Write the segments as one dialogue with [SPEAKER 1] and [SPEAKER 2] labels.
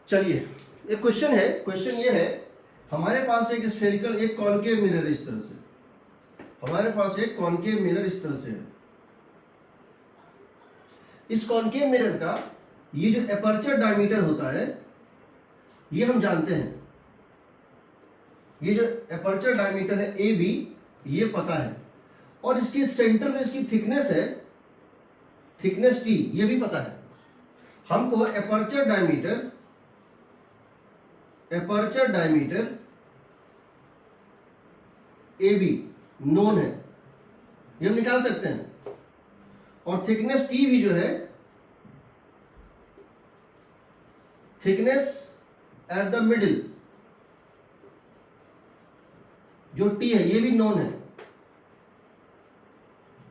[SPEAKER 1] चलिए एक क्वेश्चन है, क्वेश्चन ये है हमारे पास एक स्फेरिकल एक कॉनकेव मिरर इस तरह से, हमारे पास एक कॉनकेव मिरर इस तरह से है। इस कॉनकेव मिरर का ये जो एपर्चर डायमीटर होता है ये हम जानते हैं, ये जो एपर्चर डायमीटर है ए बी ये पता है, और इसकी सेंटर में इसकी थिकनेस है, थिकनेस टी ये भी पता है। हमको aperture diameter A be known है, ये हम निकाल सकते हैं, और थिकनेस टी भी जो है, थिकनेस एट द मिडिल जो टी है ये भी नोन है।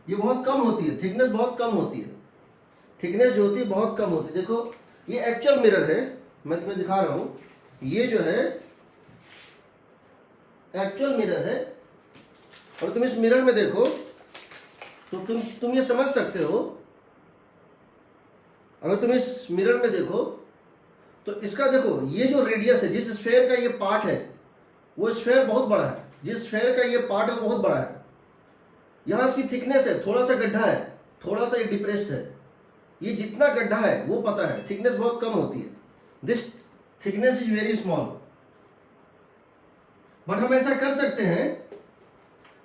[SPEAKER 1] ये बहुत कम होती है, थिकनेस बहुत कम होती है, थिकनेस जो होती है बहुत कम होती है। देखो ये एक्चुअल मिरर है, मैं तुम्हें दिखा रहा हूं, ये जो है एक्चुअल मिरर है, और तुम इस मिरर में देखो तो तुम ये समझ सकते हो, अगर तुम इस मिरर में देखो तो इसका देखो ये जो रेडियस है, जिस स्फेयर का ये पार्ट है वो स्फेयर बहुत बड़ा है, जिस स्फेयर का ये पार्ट है वो बहुत बड़ा है। यहां इसकी थिकनेस है, थोड़ा सा गड्ढा है, थोड़ा सा ये डिप्रेस्ड है, ये जितना गड्ढा है वो पता है, थिकनेस बहुत कम होती है, this thickness is very small. But हम ऐसा कर सकते हैं,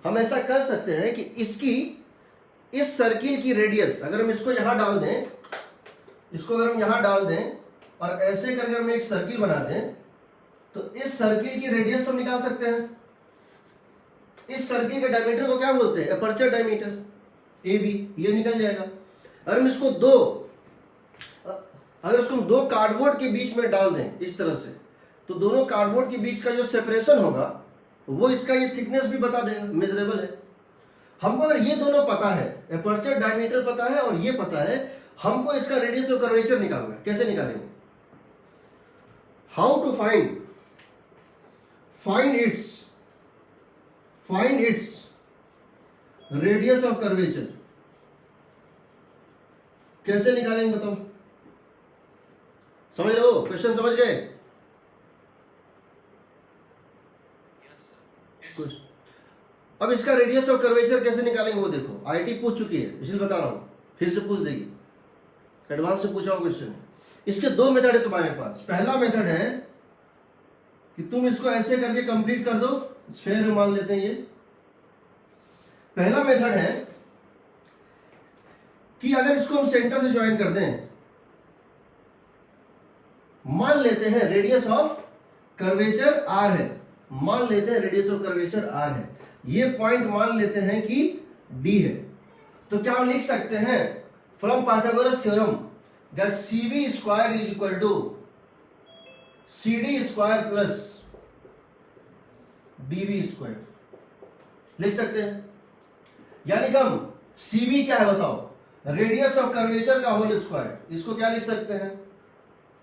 [SPEAKER 1] हम ऐसा कर सकते हैं कि इसकी इस सर्किल की रेडियस अगर हम इसको यहां डाल दें, इसको अगर हम यहां डाल दें और ऐसे करके हम एक सर्किल बना दें, तो इस सर्किल की रेडियस तो निकाल सकते हैं। इस सर्किल के डायमीटर को क्या बोलते हैं? एपर्चर डायमीटर ए बी, ये निकल जाएगा। अगर हम इसको दो कार्डबोर्ड के बीच में डाल दें इस तरह से, तो दोनों कार्डबोर्ड के बीच का जो सेपरेशन होगा वो इसका ये थिकनेस भी बता देगा, मेजरेबल है। हमको अगर ये दोनों पता है, एपर्चर डायमीटर पता है और ये पता है, हमको इसका रेडियस और कर्वेचर निकालना है। कैसे निकालेंगे? How to find its radius of curvature, कैसे निकालेंगे बताओ? समझ रहे हो? क्वेश्चन समझ गए? अब इसका रेडियस ऑफ कर्वेचर कैसे निकालेंगे वो देखो, आईटी पूछ चुकी है इसलिए बता रहा हूं, फिर से पूछ देगी, एडवांस से पूछा हुआ क्वेश्चन। इसके दो मेथड है तुम्हारे पास। पहला मेथड है कि तुम इसको ऐसे करके कंप्लीट कर दो, स्फेयर मान लेते हैं ये। पहला मेथड है कि अगर इसको हम सेंटर से ज्वाइन कर दें, मान लेते हैं रेडियस ऑफ कर्वेचर आर है, मान लेते हैं रेडियस ऑफ कर्वेचर आर है, ये पॉइंट मान लेते हैं कि डी है, तो क्या हम लिख सकते हैं from Pythagoras theorem that CB square is equal to CD square plus DB square, लिख सकते हैं। यानी कि हम सीबी क्या है बताओ? रेडियस ऑफ कर्वेचर का होल स्क्वायर, इसको क्या लिख सकते हैं?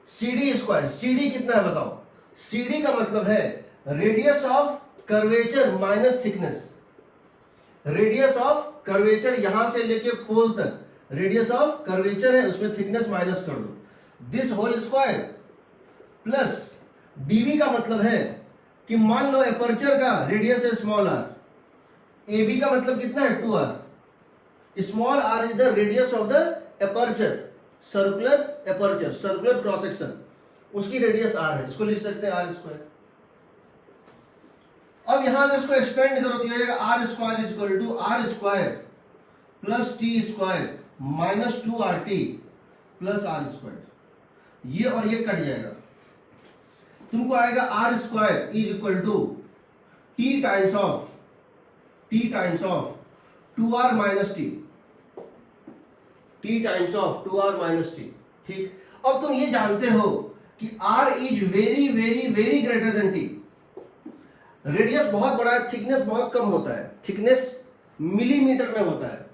[SPEAKER 1] CD square. सीडी कितना है बताओ? सीडी का मतलब है radius of curvature minus thickness, radius of curvature यहां से लेके पोल तक रेडियस ऑफ कर्वेचर है, उसमें थिकनेस माइनस कर दो, this whole square plus DB का मतलब है कि मान लो एपर्चर का रेडियस है स्मॉल आर, एबी का मतलब कितना है 2r, small R is the radius of the aperture, circular aperture, circular cross section, उसकी रेडियस आर है, इसको लिख सकते हैं आर स्क्वायर। अब यहां अगर इसको एक्सपेंड करो तो ये R square is equal to R square plus T square minus 2rt plus R square, ये और ये कट जाएगा, तुमको आएगा R square is equal to T times of 2r minus T, T times of 2r minus T. ठीक, अब तुम ये जानते हो कि r is very very very greater than T, radius बहुत बड़ा है, थिकनेस बहुत कम होता है, थिकनेस मिलीमीटर में होता है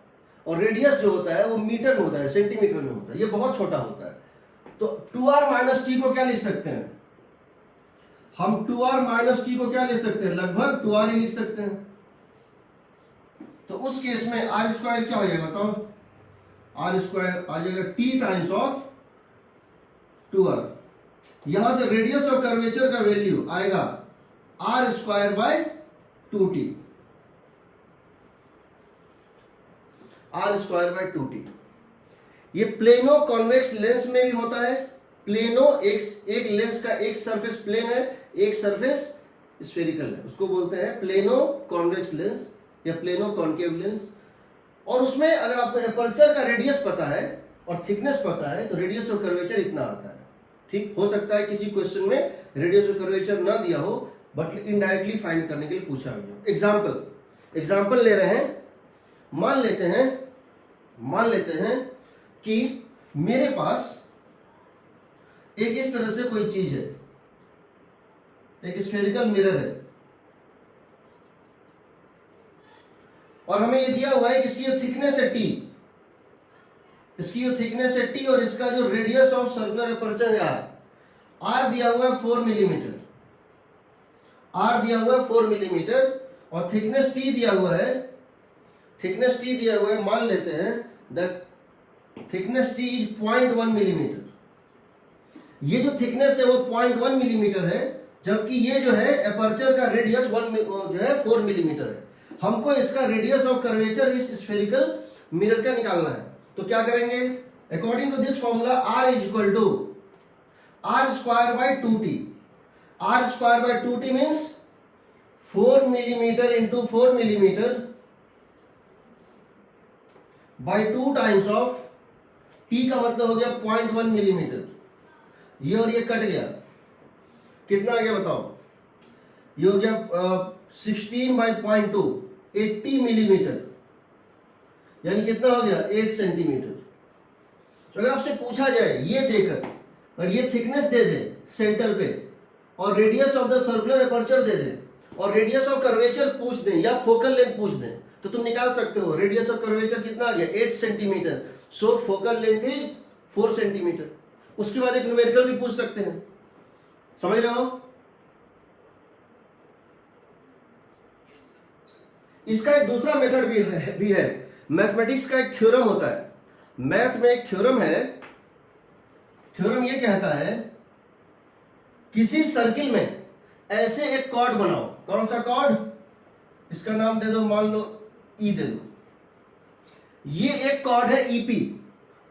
[SPEAKER 1] और रेडियस जो होता है वो मीटर में होता है, सेंटीमीटर में होता है, ये बहुत छोटा होता है। तो 2r माइनस टी को क्या लिख सकते हैं हम? 2r माइनस टी को क्या लिख सकते हैं? लगभग 2r ही लिख सकते हैं। तो उस केस में आर स्क्वायर क्या हो जाएगा बताओ? आर स्क्वायर आ जाएगा टी टाइम्स ऑफ 2r, यहां से रेडियस ऑफ कर्वेचर का वैल्यू आएगा R square by 2t, R square by 2t। ये प्लेनो कॉन्वेक्स लेंस में भी होता है। प्लेनो एक लेंस का एक सरफेस प्लेन है, एक सरफेस स्फेरिकल है, उसको बोलते हैं प्लेनो कॉन्वेक्स लेंस या प्लेनो कॉन्केव लेंस। और उसमें अगर आपको एपर्चर का रेडियस पता है और थिकनेस पता है तो रेडियस ऑफ कर्वेचर इतना आता है। ठीक, हो सकता है किसी क्वेश्चन में रेडियस ऑफ कर्वेचर ना दिया हो बट इनडायरेक्टली फाइंड करने के लिए पूछा गया। एग्जाम्पल ले रहे हैं। मान लेते हैं कि मेरे पास एक इस तरह से कोई चीज है, एक स्फेरिकल मिरर है और हमें ये दिया हुआ है कि इसकी जो थिकनेस है t, और इसका जो रेडियस ऑफ सर्कुलर एपर्चर है r दिया हुआ है 4 मिलीमीटर, और थिकनेस t दिया हुआ है, मान लेते हैं that thickness t is 0.1 millimetre. ये जो थिकनेस है वो 0.1 मिलीमीटर है, जबकि ये जो है एपर्चर का रेडियस 4 मिलीमीटर है। हमको इसका रेडियस ऑफ कर्वेचर इस स्फेरिकल मिरर का निकालना है। तो क्या करेंगे? According to this formula r is equal to R square by 2t। R square by 2t means 4 millimetre into 4 millimetre by 2 times of t का मतलब हो गया 0.1 मिलीमीटर। ये और ये कट गया, कितना आ गया बताओ? ये हो गया 16 बाय 0.2, 80 मिलीमीटर, यानी कितना हो गया? 8 सेंटीमीटर। तो अगर आपसे पूछा जाए ये देकर और ये थिकनेस दे दे सेंटर पे और radius of the circular aperture दे दे और रेडियस ऑफ कर्वेचर पूछ दें या फोकल लेंथ पूछ दें तो तुम निकाल सकते हो। रेडियस ऑफ कर्वेचर कितना आ गया? 8 centimetre. So focal length is 4 centimetre. उसके बाद एक न्यूमेरिकल भी पूछ सकते हैं, समझ रहे हो? इसका एक दूसरा मेथड भी है। मैथमेटिक्स का एक थ्योरम होता है। मैथ में एक थ्योरम है। थ्योरम ये कहता है किसी सर्किल में ऐसे एक कॉर्ड बनाओ। कौन सा कॉर्ड? इसका नाम दे दो, मान लो ई दे दो। ये एक कॉर्ड है ईपी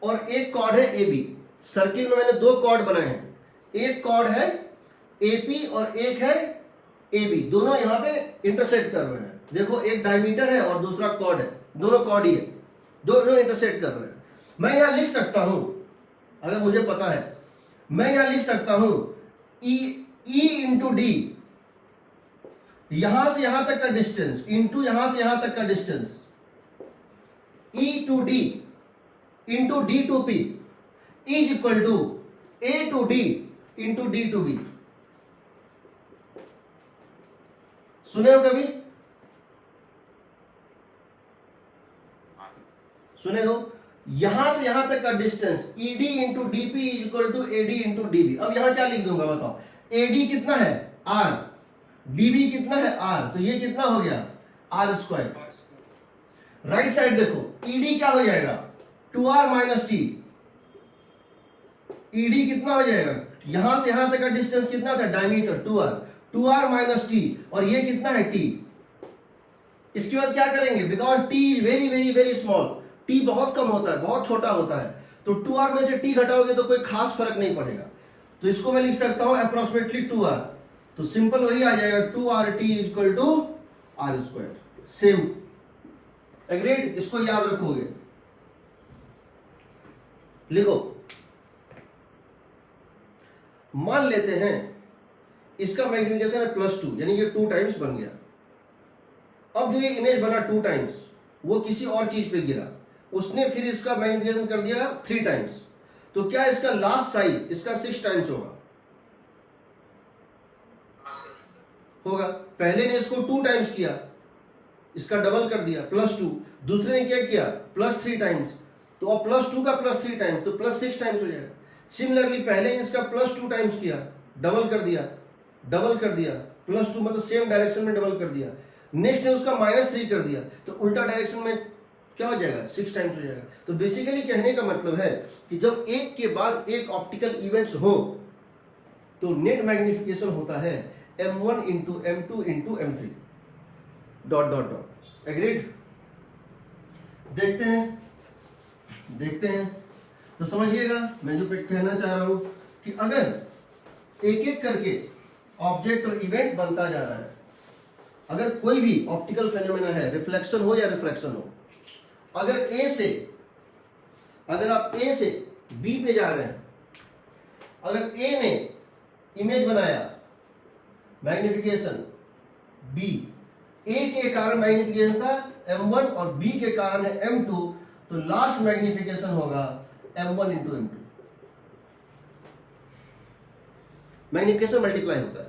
[SPEAKER 1] और एक कॉर्ड है एबी। सर्किल में मैंने दो कॉर्ड बनाए हैं, एक कॉर्ड है एपी और एक है एबी। दोनों यहां पे इंटरसेक्ट कर रहे हैं। देखो, एक डायमीटर है और दूसरा कॉर्ड है, दोनों कॉर्ड ही है, दोनों इंटरसेक्ट कर रहे हैं। मैं यहां लिख सकता हूं, अगर मुझे पता है, मैं यहां लिख सकता हूं ई इंटू डी, यहां से यहां तक का डिस्टेंस, इंटू यहां से यहां तक का distance, E to D into D to P is equal to A to D into D to B. सुने हो कभी? सुने हो? यहां से यहां तक का distance ED into DP is equal to AD into DB. अब यहां क्या लिख दूंगा बताओ? एडी कितना है? आर। डीबी कितना है? आर। तो ये कितना हो गया? R square. राइट साइड देखो, ईडी क्या हो जाएगा? 2r minus T. ईडी कितना हो जाएगा? यहां से यहां तक का डिस्टेंस कितना था? डायमीटर 2r माइनस टी, और ये कितना है? टी। इसके बाद क्या करेंगे? Because T is very very very small, T बहुत कम होता है, बहुत छोटा होता है, तो 2r में से टी घटाओगे तो कोई खास फर्क नहीं पड़ेगा। तो इसको मैं लिख सकता हूं अप्रोक्सीमेटली 2r। तो सिंपल वही आ जाएगा 2rt is equal to R square. Same, agreed? इसको याद रखोगे। लिखो, मान लेते हैं इसका मैग्नीफिकेशन है +2, यानी ये 2 टाइम्स बन गया। अब जो ये इमेज बना 2 टाइम्स, वो किसी और चीज पे गिरा, उसने फिर इसका मैग्नीफिकेशन कर दिया 3 टाइम्स। तो क्या इसका लास्ट साइज इसका 6 टाइम्स होगा? पहले ने इसको 2 टाइम्स किया, इसका डबल कर दिया +2। दूसरे ने क्या किया? +3 टाइम्स। तो अब +2 का +3 टाइम्स तो +6 टाइम्स हो जाएगा। सिमिलरली पहले ने इसका +2 टाइम्स किया, डबल कर दिया +2 मतलब सेम डायरेक्शन में डबल कर दिया। नेक्स्ट ने उसका -3 कर दिया, तो उल्टा डायरेक्शन में क्या हो जाएगा? 6 टाइम्स हो जाएगा। तो बेसिकली कहने का मतलब है कि जब एक के बाद एक ऑप्टिकल इवेंट्स हो तो नेट मैग्निफिकेशन होता है m1 into m2 into m3 dot dot dot. Agreed? देखते हैं तो समझिएगा मैं जो कहना चाह रहा हूं कि अगर एक एक करके ऑब्जेक्ट और इवेंट बनता जा रहा है, अगर कोई भी ऑप्टिकल फेनोमेना है, रिफ्लेक्शन हो या रिफ्रैक्शन हो, अगर आप ए से बी पे जा रहे हैं, अगर ए ने इमेज बनाया मैग्निफिकेशन बी, ए के कारण मैग्निफिकेशन था m1 और बी के कारण है m2, तो लास्ट मैग्निफिकेशन होगा m1 into m2। Magnification multiply होता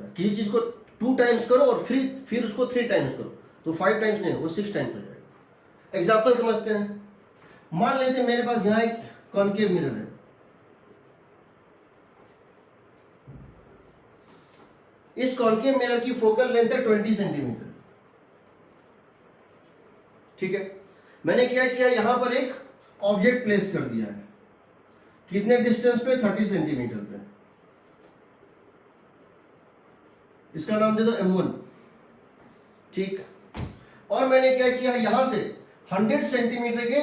[SPEAKER 1] है, किसी चीज को 2 टाइम्स करो और फिर उसको 3 टाइम्स करो, तो 5 टाइम्स नहीं, वो 6 टाइम्स हो जाएगा। एग्जाम्पल समझते हैं। मान लेते हैं मेरे पास यहां एक कॉनकेव मिरर है, इस कॉनकेव मिरर की फोकल लेंथ है 20 सेंटीमीटर। ठीक है, मैंने क्या किया, यहां पर एक ऑब्जेक्ट प्लेस कर दिया है, कितने डिस्टेंस पे, 30 सेंटीमीटर पे। इसका नाम दे दो m1। ठीक, और मैंने क्या किया, यहां से 100 सेंटीमीटर के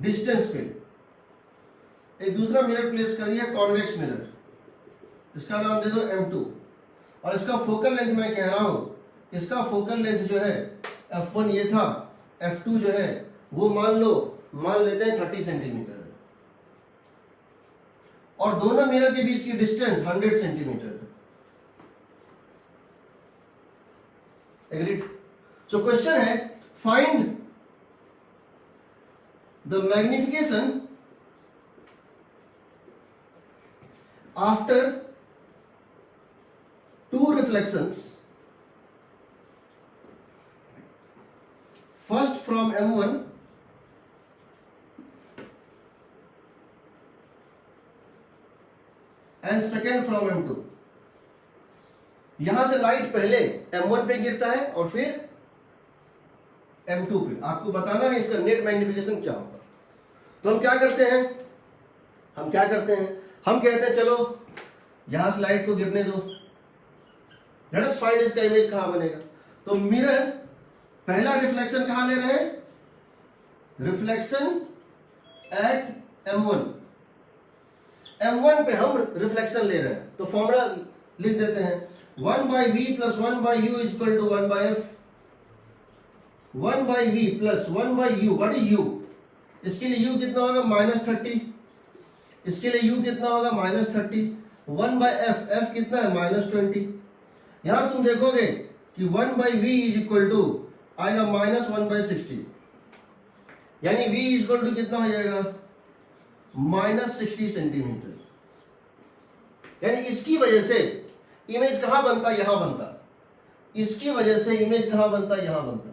[SPEAKER 1] डिस्टेंस पे एक दूसरा मिरर प्लेस कर दिया, कॉन्वेक्स मिरर, इसका नाम दे दो m2। और इसका फोकल लेंथ मैं कह रहा हूं, इसका फोकल लेंथ जो है f1 ये था, f2 जो है वो मान लेते हैं 30 सेंटीमीटर, और दोनों मिरर के बीच की distance 100 centimetre. Agreed? So question है, find the magnification after 2 reflections, first from m1 and second from m2। यहां से लाइट पहले m1 पे गिरता है और फिर m2 पे। आपको बताना है इसका नेट मैग्निफिकेशन क्या होगा। तो हम क्या करते हैं, हम कहते हैं चलो यहां से लाइट को गिरने दो, लेट अस फाइंड इसका इमेज कहां बनेगा। तो मिरर पहला रिफ्लेक्शन कहां ले रहे हैं, रिफ्लेक्शन एट m1 पे हम रिफ्लेक्शन ले रहे हैं, तो फॉर्मूला लिख देते हैं, 1/v plus 1/u is equal to 1/f। 1/v plus 1/u, what is u? इसके लिए u कितना होगा, -30। इसके लिए u कितना होगा, -30। 1/f, f कितना है, -20। यहां तुम देखोगे कि 1/v इज इक्वल टू आएगा -1/60, यानी v इज इक्वल टू कितना हो जाएगा, -60 सेंटीमीटर। यानी इसकी वजह से इमेज कहां बनता, यहां बनता। इसकी वजह से इमेज कहां बनता, यहां बनता।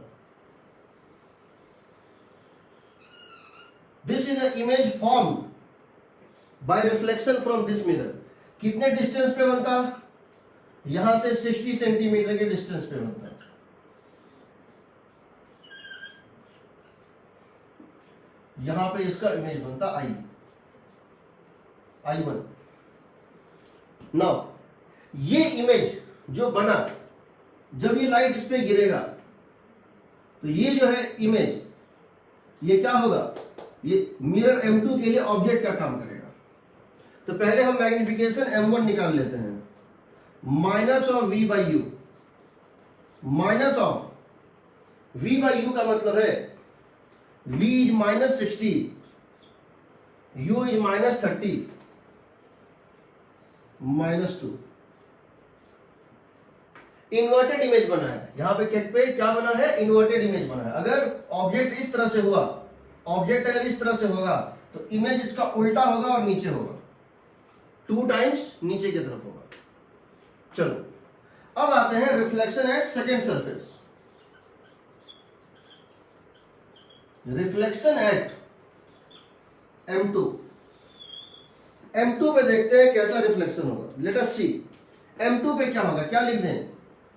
[SPEAKER 1] This is a image formed by reflection from this mirror. कितने डिस्टेंस पे बनता, यहां से 60 सेंटीमीटर के डिस्टेंस पे बनता है। यहां पे इसका इमेज बनता I1। नाउ ये इमेज जो बना, जब ये लाइट इस पे गिरेगा तो ये जो है इमेज, ये क्या होगा, ये मिरर m2 के लिए ऑब्जेक्ट का काम करेगा। तो पहले हम मैग्निफिकेशन m1 निकाल लेते हैं, minus of v/u। Minus of v/u का मतलब है v is -60, u is -30, -2। Inverted image बना है, यहां पे क्या बना है, इन्वर्टेड इमेज बना है। अगर ऑब्जेक्ट इस तरह से हुआ, ऑब्जेक्ट अगर इस तरह से होगा तो इमेज इसका उल्टा होगा और नीचे होगा, 2 टाइम्स नीचे की तरफ होगा। चलो अब आते हैं reflection eight second surface. Reflection at m2। m2 पे देखते हैं कैसा रिफ्लेक्शन होगा। लेट अस सी m2 पे क्या होगा, क्या लिख दें,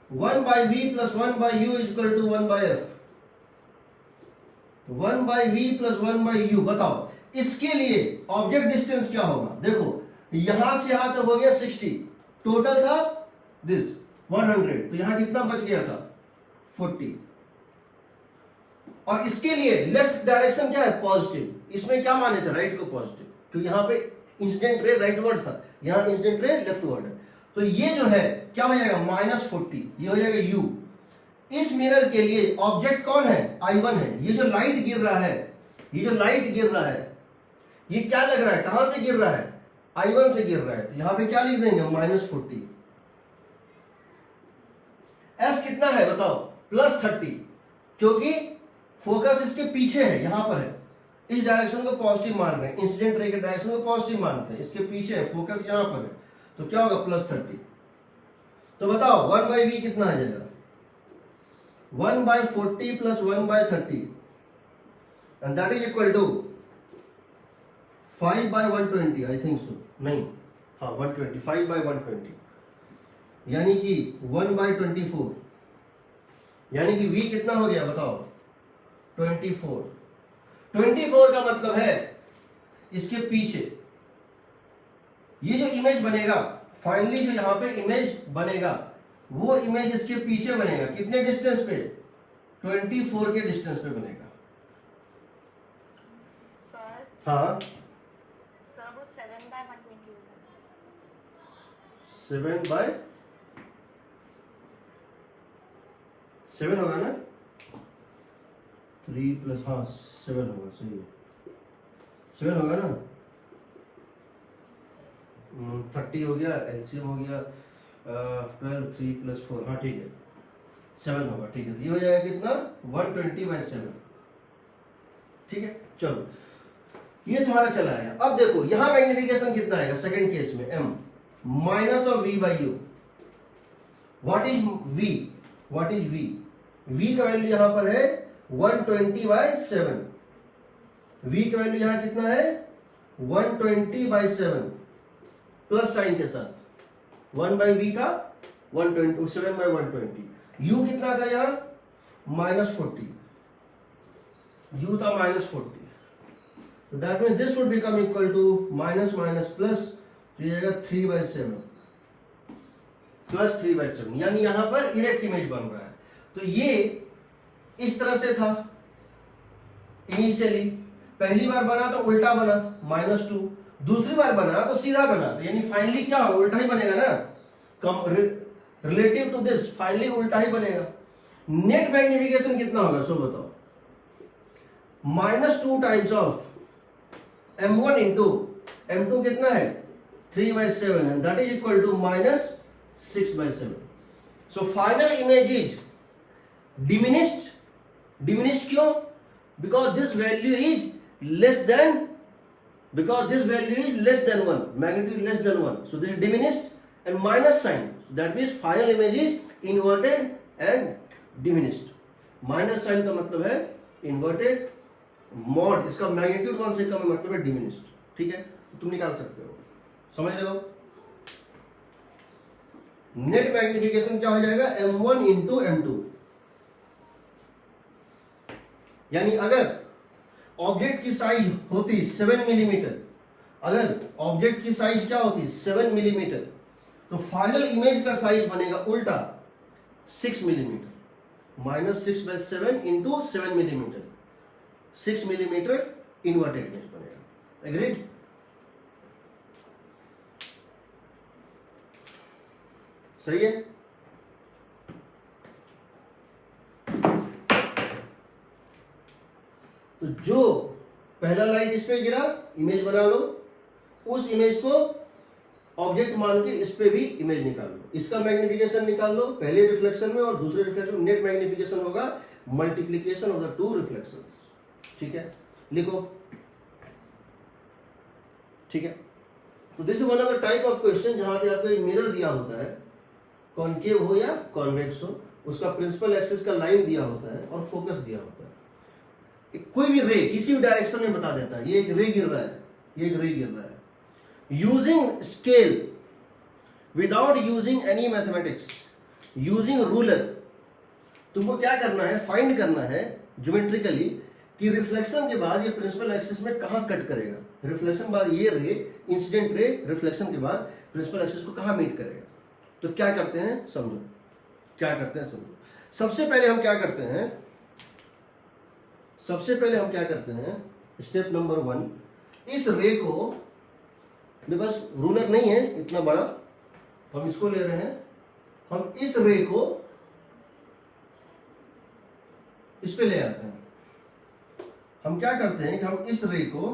[SPEAKER 1] 1/v plus 1/u is equal to 1/f। 1/v plus 1/u, बताओ इसके लिए ऑब्जेक्ट डिस्टेंस क्या होगा। देखो यहां से यहां तक हो गया 60, टोटल था दिस 100, तो यहां कितना बच गया था 40। और इसके लिए लेफ्ट डायरेक्शन क्या है पॉजिटिव, इसमें क्या माने थे राइट को पॉजिटिव, क्योंकि यहां पे इंसिडेंट रे राइट वर्ड था, यहां इंसिडेंट रे लेफ्ट वर्ड है। तो ये जो है क्या हो जाएगा -40, ये हो जाएगा u। इस मिरर के लिए ऑब्जेक्ट कौन है I1 है। ये जो लाइट गिर रहा है, ये जो लाइट गिर रहा है, ये क्या लग रहा है, कहां से गिर रहा है I1 से गिर रहा है, तो यहां पे क्या लिख देंगे -40। f कितना है बताओ +30, क्योंकि फोकस इसके पीछे है, यहां पर है, इस डायरेक्शन को पॉजिटिव मान रहे हैं, इंसिडेंट रे के डायरेक्शन को पॉजिटिव मानते हैं, इसके पीछे है, फोकस यहां पर है, तो क्या होगा +30। तो बताओ 1/v कितना आ जाएगा, 1/40 + 1/30 and that is equal to 5/120 I think so, नहीं हाँ 120, 5/120 यानी कि 1/24, यानी कि v कितना हो गया बताओ 24। 24 का मतलब है इसके पीछे ये जो इमेज बनेगा, फाइनली जो यहां पे इमेज बनेगा वो इमेज इसके पीछे बनेगा, कितने डिस्टेंस पे 24 के डिस्टेंस पे बनेगा। हाँ
[SPEAKER 2] सर वो 7/120 होगा।
[SPEAKER 1] 7/7 होगा ना, 3 + हाँ 7 होगा, सही 7 होगा ना, 30 हो गया, एलसीएम हो गया 12, 3 + 4, हाँ ठीक है 7 होगा, ठीक है। ये हो जाएगा कितना 120/7, ठीक है। चलो ये तुम्हारा चला आया। अब देखो यहां मैग्निफिकेशन कितना आएगा सेकंड केस में, m -v/u। What is v, what is v, v का वैल्यू यहां पर है 120/7, v का वैल्यू यहां कितना है 120/7 प्लस साइन के साथ, 1/v था 120, 7/120, u कितना था यहां -40, u था -40, so that means this would become equal to minus plus, तो ये आएगा 3/7 प्लस 3/7, यानी यहां पर इरेक्ट इमेज बन रहा है। तो ये इस तरह से था इनिशियली, पहली बार बना तो उल्टा बना -2, दूसरी बार बना तो सीधा बना, तो यानी फाइनली क्या हो उल्टा ही बनेगा ना, रिलेटिव टू दिस फाइनली उल्टा ही बनेगा। नेट मैग्निफिकेशन कितना होगा सो बताओ, -2 times of m1 into m2 कितना है 3/7 and that is equal to -6/7। so final image is diminished, diminished क्यों, because this value is less than, because this value is less than 1, magnitude less than 1, so this is diminished and minus sign, so that means final image is inverted and diminished। Minus sign का मतलब है inverted, mod इसका magnitude कौन से कम है मतलब है diminished, ठीक है, तुम निकाल सकते हो, समझ रहे हो। नेट मैग्निफिकेशन क्या हो जाएगा m1 इंटू m2, यानी अगर ऑब्जेक्ट की साइज होती 7 मिलीमीटर, अगर ऑब्जेक्ट की साइज क्या होती 7 मिलीमीटर, तो फाइनल इमेज का साइज बनेगा उल्टा 6 millimetre, -6/7 into 7 millimetre, 6 millimetre inverted image बनेगा। एग्रीड। सही है। तो जो पहला लाइट इस पे गिरा, इमेज बना लो, उस इमेज को ऑब्जेक्ट मान के इस पे भी इमेज निकाल लो, इसका मैग्निफिकेशन निकाल लो पहले रिफ्लेक्शन में और दूसरे रिफ्लेक्शन में। नेट मैग्निफिकेशन होगा multiplication of the two reflections, ठीक है, लिखो, ठीक है। तो this is one of the type of question जहां पे आपको एक मिरर दिया होता है, कॉनकेव हो या कॉन्वेक्स हो, उसका प्रिंसिपल एक्सिस का लाइन दिया होता है और फोकस दिया होता है, कोई भी रे किसी भी डायरेक्शन में बता देता है, ये एक रे गिर रहा है, ये एक रे गिर रहा है। Using scale without using any mathematics, using ruler, तुमको क्या करना है, फाइंड करना है ज्योमेट्रिकली कि रिफ्लेक्शन के बाद ये प्रिंसिपल एक्सिस में कहां कट करेगा, रिफ्लेक्शन बाद ये रे, इंसिडेंट रे रिफ्लेक्शन के बाद प्रिंसिपल एक्सिस को कहां मीट करेगा। तो क्या करते हैं समझो, क्या करते हैं समझो। सबसे पहले हम क्या करते हैं, सबसे पहले हम क्या करते हैं, स्टेप नंबर 1, इस रे को, मेरे पास रूलर नहीं है इतना बड़ा, हम इसको ले रहे हैं, हम इस रे को इस पे ले आते हैं। हम क्या करते हैं कि हम इस रे को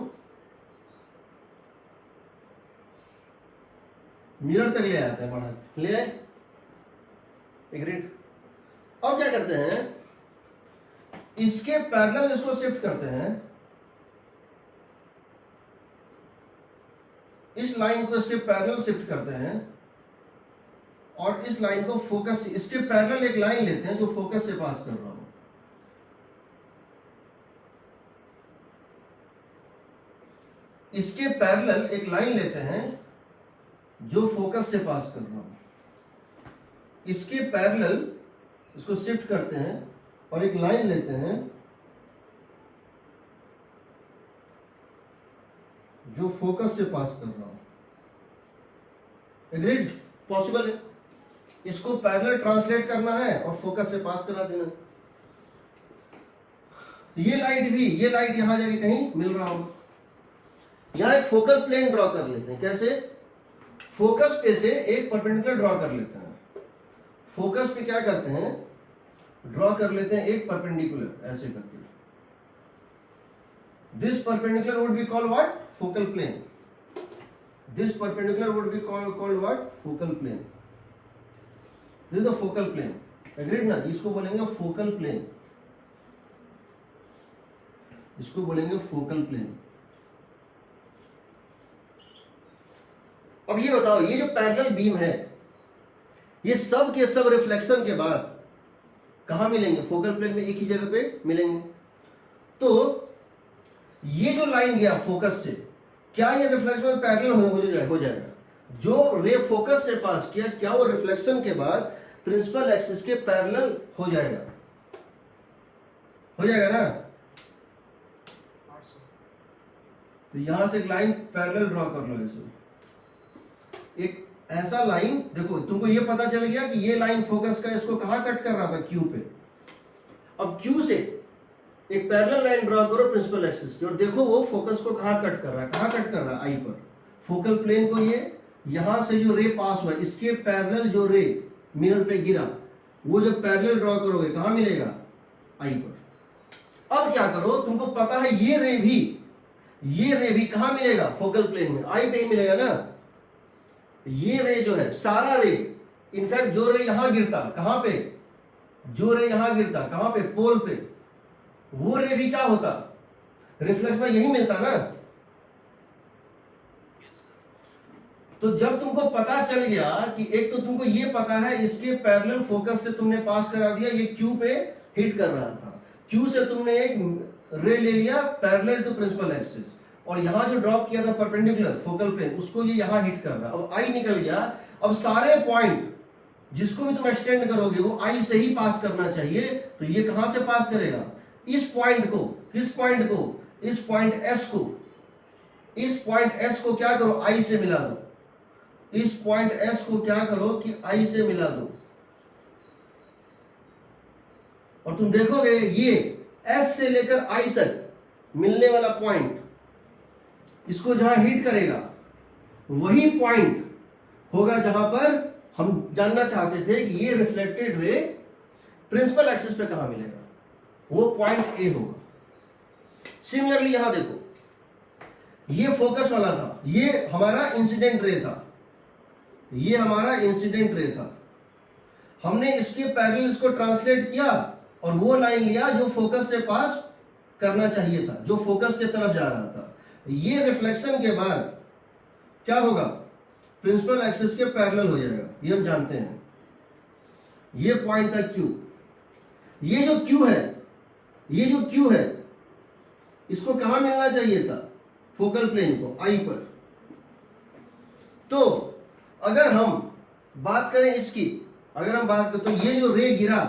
[SPEAKER 1] मिरर तक ले आते हैं, बढ़ा ले आए, एग्रीड। अब क्या करते हैं, इसके पैरेलल इसको शिफ्ट करते हैं, इस लाइन को इसके पैरेलल शिफ्ट करते हैं और इस लाइन को फोकस, इसके पैरेलल एक लाइन लेते हैं जो फोकस से पास कर रहा हूं, इसके पैरेलल एक लाइन लेते हैं जो फोकस से पास कर रहा हूं, इसके पैरेलल इसको शिफ्ट करते हैं और एक लाइन लेते हैं जो फोकस से पास कर रहा हूं, एग्रीड, पॉसिबल है। इसको पैरेलल ट्रांसलेट करना है और फोकस से पास करा देना। ये लाइट भी, ये लाइट यहां जाके कहीं मिल रहा हो, यहां एक फोकल प्लेन ड्रॉ कर लेते हैं। कैसे, फोकस पे से एक परपेंडिकुलर ड्रॉ कर लेते हैं, फोकस पे क्या करते हैं, ड्रॉ कर लेते हैं एक परपेंडिकुलर ऐसे करके। This perpendicular would be called what, focal plane. This perpendicular would be called what, focal plane. This is the focal plane, agreed ना। इसको बोलेंगे फोकल प्लेन, इसको बोलेंगे फोकल प्लेन। अब ये बताओ, ये जो पैरेलल बीम है, ये सब के सब रिफ्लेक्शन के बाद कहां मिलेंगे, फोकल प्लेन में एक ही जगह पे मिलेंगे। तो ये जो लाइन गया फोकस से, क्या ये रिफ्लेक्शन में पैरेलल हो जाएगा, जो रे फोकस से पास किया, क्या वो रिफ्लेक्शन के बाद प्रिंसिपल एक्सिस के पैरेलल हो जाएगा, हो जाएगा ना। तो यहां से एक लाइन पैरेलल ड्रॉ कर लो, इसे एक ऐसा लाइन, देखो तुमको ये पता चल गया कि ये लाइन फोकस का इसको कहां कट कर रहा था, क्यू पे। अब क्यू से एक पैरेलल लाइन ड्रॉ करो प्रिंसिपल एक्सिस की और देखो वो फोकस को कहां कट कर रहा है, कहां कट कर रहा है, आई पर। फोकल प्लेन को ये यहां से जो रे पास हुआ, इसके पैरेलल जो रे मिरर पे गिरा, वो जब पैरेलल ड्रॉ करोगे कहां मिलेगा, आई पर। अब क्या करो, तुमको पता है ये रे भी कहां मिलेगा, फोकल प्लेन में, आई पे ही मिलेगा ना। ये रे जो है, सारा रे, इनफैक्ट जो रे यहां गिरता, कहां पे, जो रे यहां गिरता कहां पे, पोल पे, वो रे भी क्या होता, रिफ्लेक्स में यही मिलता ना। तो जब तुमको पता चल गया कि एक तो तुमको ये पता है इसके पैरेलल फोकस से तुमने पास करा दिया, ये क्यू पे हिट कर रहा था, क्यू से तुमने एक रे ले लिया पैरेलल टू प्रिंसिपल एक्सिस, और यहां जो ड्रॉप किया था परपेंडिकुलर फोकल प्लेन, उसको ये यहां हिट कर रहा। अब आई निकल गया, अब सारे पॉइंट जिसको भी तुम एक्सटेंड करोगे वो आई से ही पास करना चाहिए। तो ये कहां से पास करेगा, इस पॉइंट को, किस पॉइंट को, इस पॉइंट एस को, इस पॉइंट एस को क्या करो, आई से मिला दो, इस पॉइंट एस को क्या करो कि आई से मिला दो, और तुम देखोगे ये एस से लेकर आई तक मिलने वाला पॉइंट, इसको जहां हिट करेगा वही पॉइंट होगा जहां पर हम जानना चाहते थे कि ये रिफ्लेक्टेड रे प्रिंसिपल एक्सिस पे कहां मिलेगा, वो पॉइंट ए होगा। सिमिलरली यहां देखो, ये फोकस वाला था, ये हमारा इंसिडेंट रे था, ये हमारा इंसिडेंट रे था, हमने इसके पैरेलल इसको ट्रांसलेट किया और वो लाइन लिया जो फोकस से पास करना चाहिए था, जो फोकस के तरफ जा रहा था। ये रिफ्लेक्शन के बाद क्या होगा, प्रिंसिपल एक्सिस के पैरेलल हो जाएगा, ये हम जानते हैं। ये पॉइंट था क्यू, ये जो क्यू है, ये जो क्यू है, इसको कहां मिलना चाहिए था, फोकल प्लेन को, आई पर। तो अगर हम बात करें इसकी, अगर हम बात करें तो ये जो रे गिरा,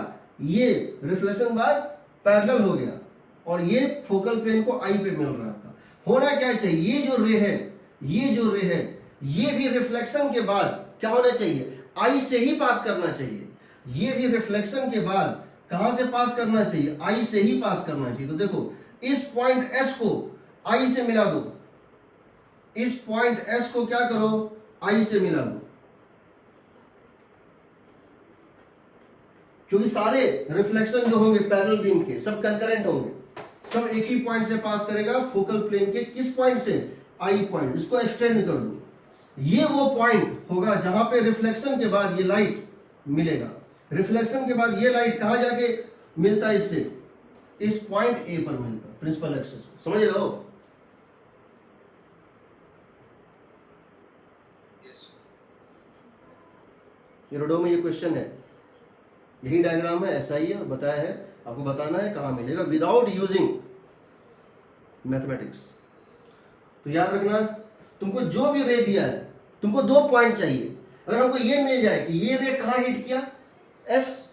[SPEAKER 1] ये रिफ्लेक्शन बाद पैरेलल हो गया, और ये फोकल प्लेन को आई पे मिल रहा था। होना क्या चाहिए, ये जो रे है, ये जो रे है, ये भी रिफ्लेक्शन के बाद क्या होना चाहिए, आई से ही पास करना चाहिए। ये भी रिफ्लेक्शन के बाद कहां से पास करना चाहिए, आई से ही पास करना चाहिए। तो देखो इस पॉइंट एस को आई से मिला दो, इस पॉइंट एस को क्या करो, आई से मिला दो, क्योंकि सारे रिफ्लेक्शन जो होंगे पैरेलल बीम के सब कंकरेंट होंगे, सब एक ही पॉइंट से पास करेगा, फोकल प्लेन के किस पॉइंट से, आई पॉइंट। इसको एक्सटेंड कर दो, ये वो पॉइंट होगा जहां पे रिफ्लेक्शन के बाद ये लाइट मिलेगा। रिफ्लेक्शन के बाद ये लाइट कहां जाके मिलता है, इससे इस पॉइंट ए पर मिलता है, प्रिंसिपल एक्सिस को। समझ रहे हो? यूरोडो में ये क्वेश्चन है, यही डायग्राम है, ऐसा ही है, और बताया है आपको, बताना है कहां मिलेगा विदाउट यूजिंग मैथमेटिक्स। तो याद रखना, तुमको जो भी रे दिया है, तुमको 2 पॉइंट चाहिए। अगर हमको ये मिल जाए कि ये रे कहां हिट किया, एस,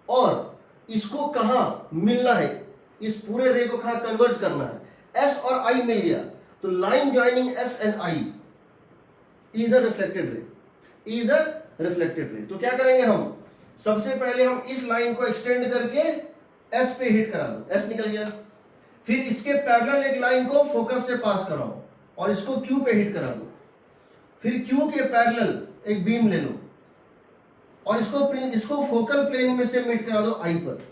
[SPEAKER 1] और इसको कहां मिलना है, इस पूरे रे को कहां कन्वर्ज करना है, एस और आई मिल गया, तो line joining S and I is the reflected ray, is the reflected ray. तो क्या करेंगे हम, सबसे पहले हम इस लाइन को एक्सटेंड करके एस पे हिट करा दो, एस निकल गया। फिर इसके पैरेलल एक लाइन को फोकस से पास कराओ और इसको क्यू पे हिट करा दो। फिर क्यू के पैरेलल एक बीम ले लो और इसको फोकल प्लेन में से मिट करा दो आई पर।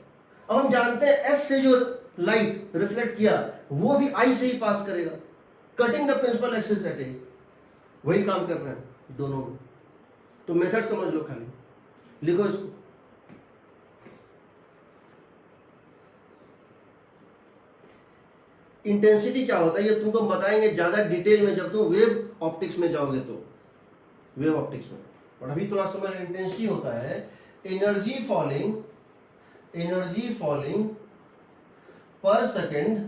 [SPEAKER 1] अब हम जानते हैं एस से जो लाइट रिफ्लेक्ट किया वो भी आई से ही पास करेगा, cutting the principal axis at A. वही काम कर रहे हैं दोनों में। तो मेथड समझ लो, खाली लिखो इसको। इंटेंसिटी क्या होता है ये तुमको बताएंगे ज्यादा डिटेल में जब तुम वेव ऑप्टिक्स में जाओगे, तो वेव ऑप्टिक्स में। और अभी थोड़ा समझ, इंटेंसिटी होता है एनर्जी फॉलिंग पर सेकेंड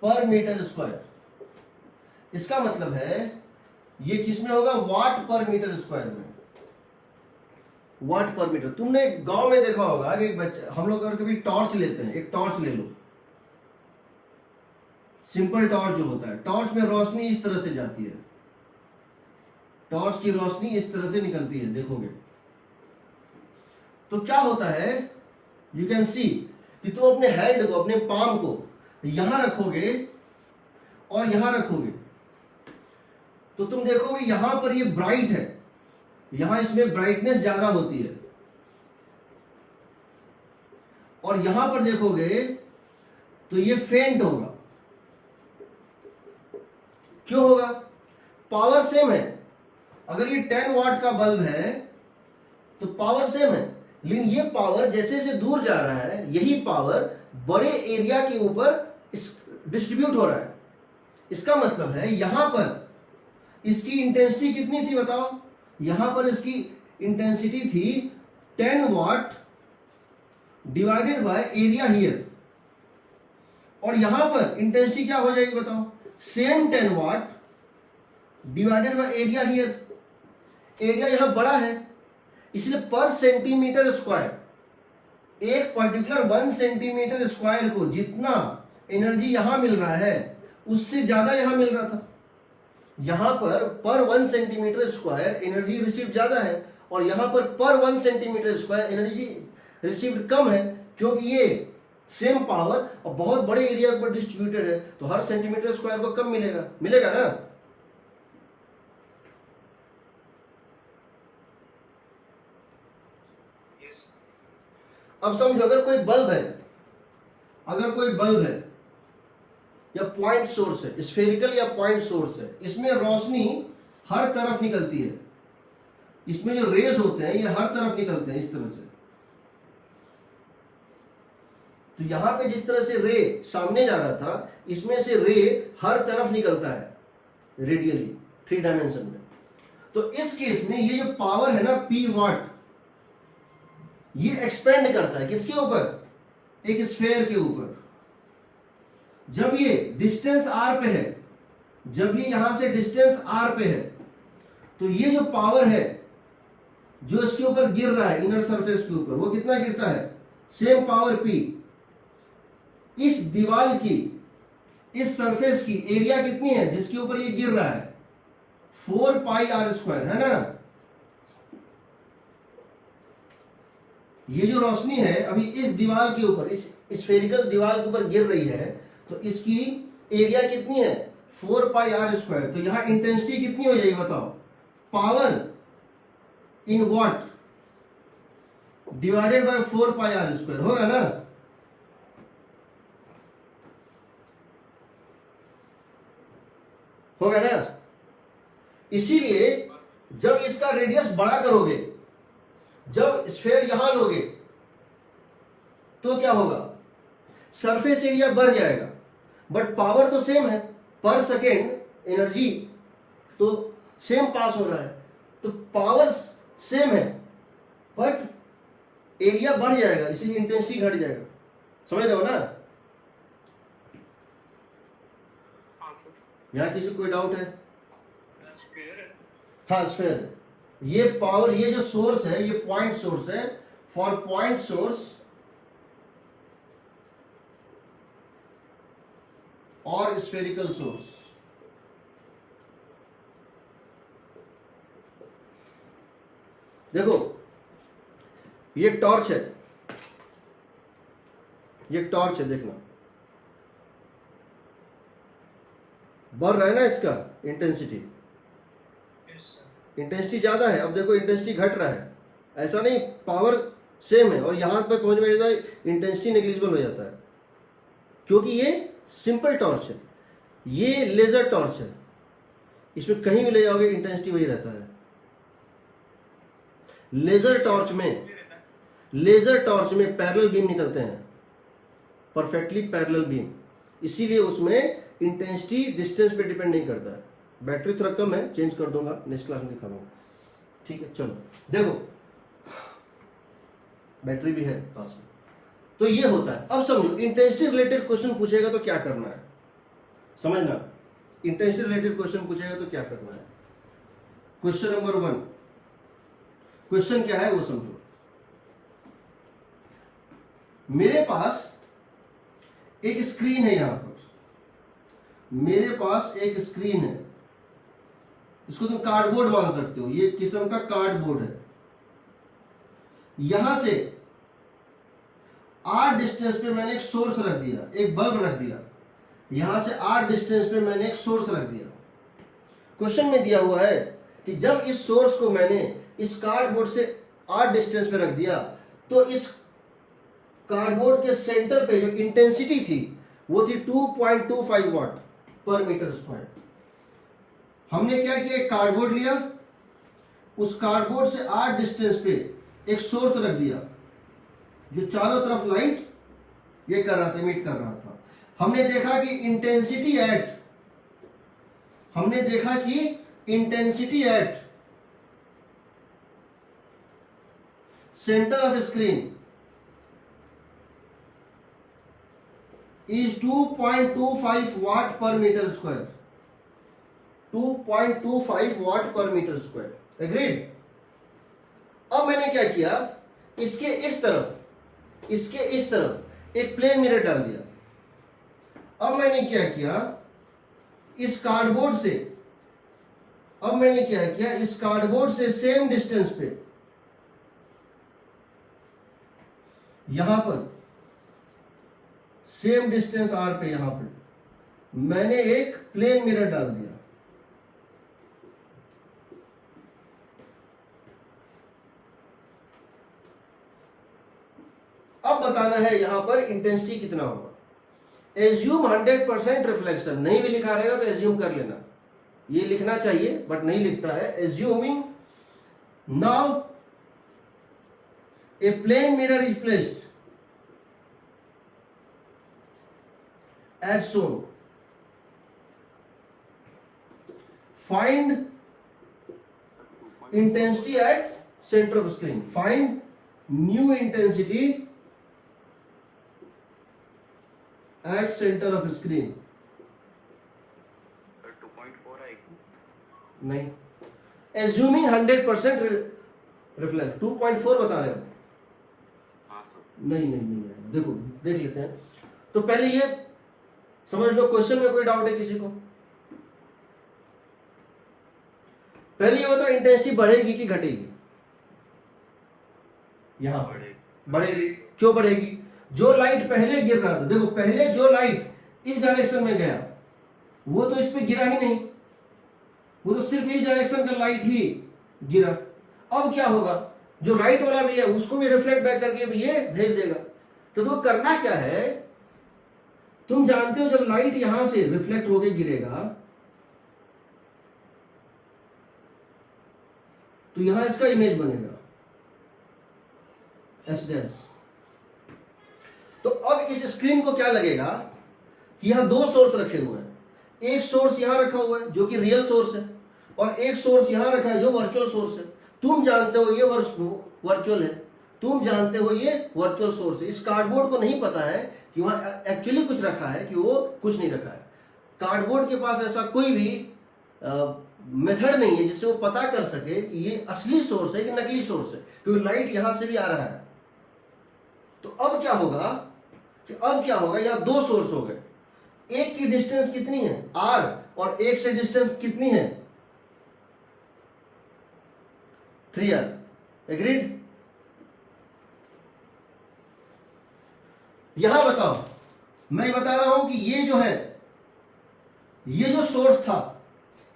[SPEAKER 1] पर मीटर स्क्वायर। इसका मतलब है ये किसमें होगा, वाट पर मीटर स्क्वायर में, वाट पर मीटर। तुमने गांव में देखा होगा कि एक बच्चा, हम लोग अगर कभी टॉर्च लेते हैं, एक टॉर्च ले लो, सिंपल टॉर्च जो होता है, टॉर्च में रोशनी इस तरह से जाती है, टॉर्च की रोशनी इस तरह से निकलती है, देखोगे तो क्या होता है, यू कैन सी कि तुम अपने हैंड को, अपने पाम को यहां रखोगे और यहां रखोगे, तो तुम देखोगे यहां पर ये ब्राइट है, यहां इसमें ब्राइटनेस ज्यादा होती है, और यहां पर देखोगे तो ये फेंट होगा। क्यों होगा, पावर सेम है। अगर ये 10 वाट का बल्ब है तो पावर सेम है, लेकिन ये पावर जैसे जैसे दूर जा रहा है, यही पावर बड़े एरिया के ऊपर डिस्ट्रीब्यूट हो रहा है। इसका मतलब है यहां पर इसकी इंटेंसिटी कितनी थी बताओ, यहां पर इसकी इंटेंसिटी थी 10 watt divided by area here, और यहां पर इंटेंसिटी क्या हो जाएगी बताओ, same 10 watt divided by area here. Area यहां बड़ा है, इसलिए पर सेंटीमीटर स्क्वायर, एक पर्टिकुलर 1 सेंटीमीटर स्क्वायर को जितना एनर्जी यहां मिल रहा है उससे ज्यादा यहां मिल रहा था। यहां पर 1 सेंटीमीटर स्क्वायर एनर्जी रिसीव ज्यादा है, और यहां पर 1 सेंटीमीटर स्क्वायर एनर्जी रिसीव्ड कम है, क्योंकि ये सेम पावर और बहुत बड़े एरिया पर डिस्ट्रीब्यूटेड है, तो हर सेंटीमीटर स्क्वायर को कम मिलेगा, मिलेगा ना। अब समझो, अगर कोई बल्ब है या पॉइंट सोर्स है, स्फेरिकल या पॉइंट सोर्स है, इसमें रोशनी हर तरफ निकलती है, इसमें जो रेज होते हैं ये हर तरफ निकलते हैं इस तरह से। तो यहां पे जिस तरह से रे सामने जा रहा था, इसमें से रे हर तरफ निकलता है रेडियली 3 डायमेंशन में। तो इस केस में ये जो पावर है ना P वाट, ये एक्सपेंड करता है किसके ऊपर, एक स्फेयर के ऊपर। जब ये डिस्टेंस r पे है, जब ये यहां से डिस्टेंस r पे है, तो ये जो पावर है जो इसके ऊपर गिर रहा है इनर सरफेस के ऊपर, वो कितना गिरता है, सेम पावर P। इस दीवार की, इस सरफेस की एरिया कितनी है जिसके ऊपर ये गिर रहा है? 4 पाई आर स्क्वायर, है ना? ये जो रोशनी है अभी इस दीवार के ऊपर, इस स्फेरिकल दीवार के ऊपर गिर रही है, तो इसकी एरिया कितनी है? 4 पाई आर स्क्वायर। तो यहां इंटेंसिटी कितनी हो जाएगी बताओ? Power in watt divided by 4 pi R square, होगा ना? होगा ना? इसीलिए जब इसका रेडियस बड़ा करोगे, जब स्फेयर यहां लोगे, तो क्या होगा? सरफेस एरिया बढ़ जाएगा, बट पावर तो सेम है, पर सेकेंड एनर्जी तो सेम पास हो रहा है, तो पावर सेम है बट एरिया बढ़ जाएगा, इसलिए इंटेंसिटी घट जाएगा। समझ रहे हो ना? यहां किसी को कोई डाउट है? हाँ, स्फेयर है। ये पावर, ये जो सोर्स है, ये पॉइंट सोर्स है। फॉर पॉइंट सोर्स और स्फेरिकल सोर्स, देखो ये टॉर्च है, ये टॉर्च है, देखना बढ़ रहा है ना इसका इंटेंसिटी, इंटेंसिटी ज्यादा है। अब देखो इंटेंसिटी घट रहा है, ऐसा नहीं, पावर सेम है और यहां पर पहुंचने के बाद इंटेंसिटी नेग्लिजिबल हो जाता है, क्योंकि ये सिंपल टॉर्च है, ये लेजर टॉर्च है, इसमें कहीं भी ले जाओगे इंटेंसिटी वही रहता है। लेजर टॉर्च में पैरेलल बीम निकलते हैं, परफेक्टली पैरेलल बीम, इसीलिए उसमें इंटेंसिटी डिस्टेंस पे डिपेंड नहीं करता है। बैटरी थोड़ा कम है, चेंज कर दूंगा, नेक्स्ट क्लास में दिखा दूंगा। ठीक है, चलो देखो बैटरी भी है पास में। तो ये होता है। अब समझो इंटेंसिटी रिलेटेड क्वेश्चन पूछेगा तो क्या करना है, समझना। इंटेंसिटी रिलेटेड क्वेश्चन पूछेगा तो क्या करना है। क्वेश्चन नंबर 1, क्वेश्चन क्या है वो समझो। मेरे पास एक स्क्रीन है, यहां पर मेरे पास एक स्क्रीन है, इसको तुम कार्डबोर्ड मान सकते हो, ये किस्म का कार्डबोर्ड है। यहां से r डिस्टेंस पे मैंने एक सोर्स रख दिया, एक बल्ब रख दिया, यहां से r डिस्टेंस पे मैंने एक सोर्स रख दिया। क्वेश्चन में दिया हुआ है कि जब इस सोर्स को मैंने इस कार्डबोर्ड से r डिस्टेंस पे रख दिया, तो इस कार्डबोर्ड के सेंटर पे जो इंटेंसिटी थी वो थी 2.25 वाट पर मीटर स्क्वायर। हमने क्या किया, एक कार्डबोर्ड लिया, उस कार्डबोर्ड से r डिस्टेंस पे एक सोर्स रख दिया जो चारों तरफ लाइट ये कर रहा था, इमिट कर रहा था। हमने देखा कि intensity at centre of screen is 2.25 watt per meter square, 2.25 watt per meter square, agreed। अब मैंने क्या किया, इसके इस तरफ एक प्लेन मिरर डाल दिया। अब मैंने क्या किया, इस कार्डबोर्ड से सेम डिस्टेंस पे यहां पर सेम डिस्टेंस r पे यहां पे मैंने एक प्लेन मिरर डाल दिया। अब बताना है यहां पर इंटेंसिटी कितना होगा। एज्यूम 100% रिफ्लेक्शन, नहीं भी लिखा रहेगा तो एज्यूम कर लेना, ये लिखना चाहिए बट नहीं लिखता है। Assuming now a plane mirror is placed as shown, find intensity at center of screen, find new intensity at center of screen।
[SPEAKER 3] 2.4 आएगी
[SPEAKER 1] नहीं, assuming 100% रिफ्लेक्ट 2.4 बता रहे हो।
[SPEAKER 3] हाँ सर।
[SPEAKER 1] नहीं है, देखो देख लेते हैं। तो पहले ये समझ लो, क्वेश्चन में कोई डाउट है किसी को? पहले ये बताओ, इंटेंसिटी बढ़ेगी कि घटेगी? यहां बढ़ेगी। क्यों बढ़ेगी? जो लाइट पहले गिर रहा था, देखो पहले जो लाइट इस डायरेक्शन में गया वो तो इस पे गिरा ही नहीं, वो तो सिर्फ इस डायरेक्शन का लाइट ही गिरा। अब क्या होगा, जो राइट वाला भी है उसको भी रिफ्लेक्ट बैक करके भी ये भेज देगा। तो तुमको करना क्या है, तुम जानते हो जब लाइट यहां से रिफ्लेक्ट होके गिरेगा तो यहां इसका इमेज बनेगा एस डैश। तो अब इस स्क्रीन को क्या लगेगा कि यहां दो सोर्स रखे हुए हैं, एक सोर्स यहां रखा हुआ है जो कि रियल सोर्स है, और एक सोर्स यहां रखा है जो वर्चुअल सोर्स है। तुम जानते हो ये वर्चुअल है, तुम जानते हो ये वर्चुअल सोर्स है। इस कार्डबोर्ड को नहीं पता है कि वहां एक्चुअली कुछ रखा है कि वो कुछ नहीं रखा है। कार्डबोर्ड के पास ऐसा कोई भी मेथड नहीं है जिससे वो पता कर सके कि ये असली सोर्स है कि नकली सोर्स है, क्योंकि लाइट यहां से भी आ रहा है। तो अब क्या होगा यहां दो सोर्स हो गए, एक की डिस्टेंस कितनी है r, और एक से डिस्टेंस कितनी है 3r। एग्रीड? यहां बताओ, मैं बता रहा हूं कि ये जो है, ये जो सोर्स था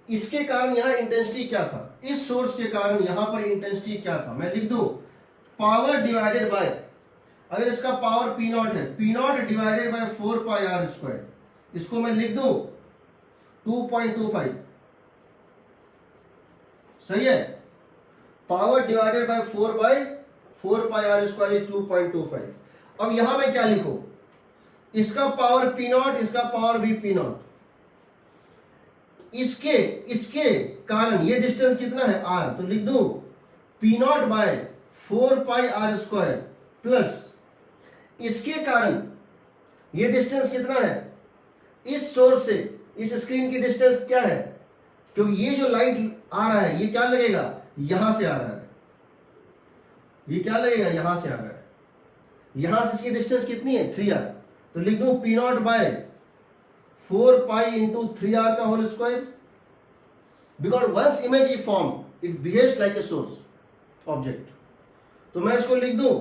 [SPEAKER 1] इसके कारण यहां इंटेंसिटी क्या था, इस सोर्स के कारण यहां पर इंटेंसिटी क्या था। मैं लिख दूं पावर डिवाइडेड बाय, अगर इसका पावर पी नॉट है, P not divided by 4 pi R square, इसको मैं लिख दूं 2.25। सही है? Power divided by 4 pi R square is 2.25। अब यहां मैं क्या लिखूं, इसका पावर पी नॉट, इसका पावर भी पी नॉट, इसके कारण ये डिस्टेंस कितना है r, तो लिख दूं P not by 4 pi R square plus इसके कारण ये डिस्टेंस कितना है, इस सोर्स से इस स्क्रीन की डिस्टेंस क्या है, क्योंकि ये जो लाइट आ रहा है ये क्या लगेगा, यहां से आ रहा है, ये क्या लगेगा, यहां से आ रहा है, यहां से इसकी डिस्टेंस कितनी है 3r, तो लिख दूं P not by 4 pi into 3r का whole square. Because once image is form it behaves like a source object. तो मैं इसको लिख दूं